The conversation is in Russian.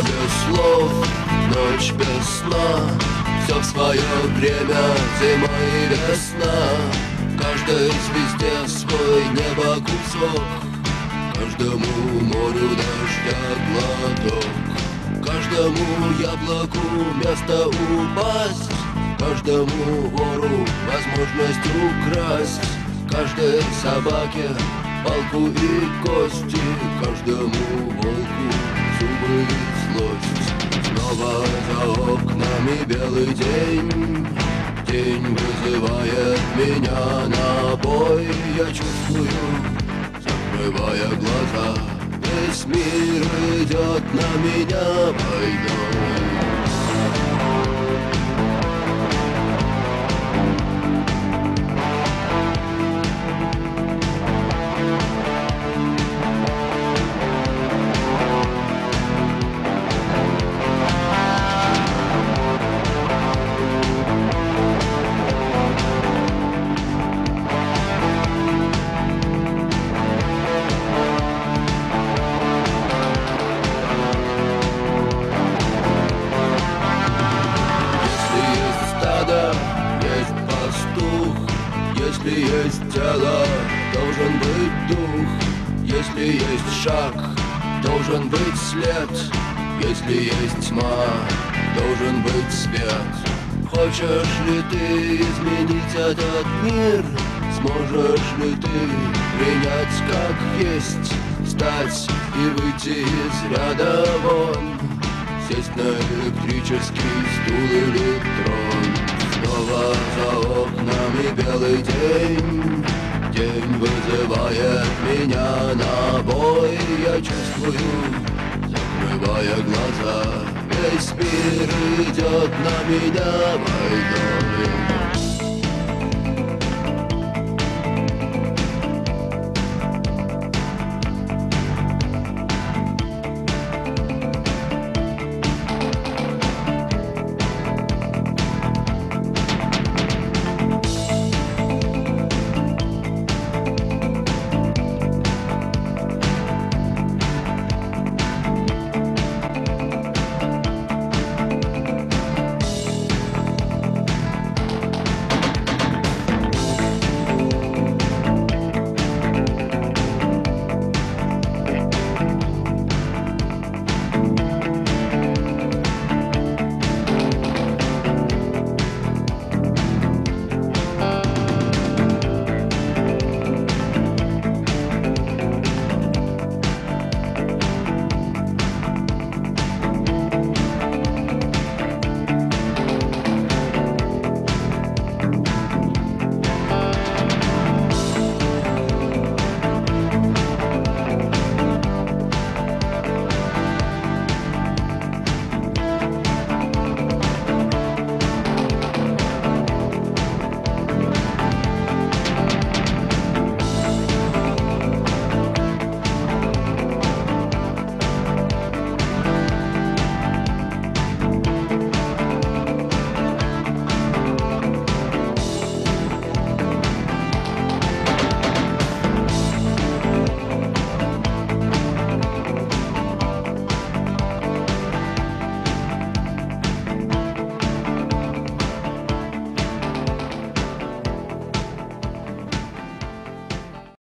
без слов, ночь без сна, все в свое время, зима и весна. В каждой звезде свой небо кусок, каждому морю дождя глоток, каждому яблоку место упасть, каждому вору возможность украсть, каждой собаке палку и кости, каждому волку зубы и злость. Снова за окнами белый день, день вызывает меня на бой. Я чувствую, закрывая глаза, весь мир идет на меня войной. Есть пастух, если есть тело, должен быть дух. Если есть шаг, должен быть след. Если есть тьма, должен быть свет. Хочешь ли ты изменить этот мир? Сможешь ли ты принять как есть? Встать и выйти из ряда вон, сесть на электрический стул или трон. Снова за окнами белый день, день вызывает меня на бой. Я чувствую, закрывая глаза, весь мир идет на меня войной.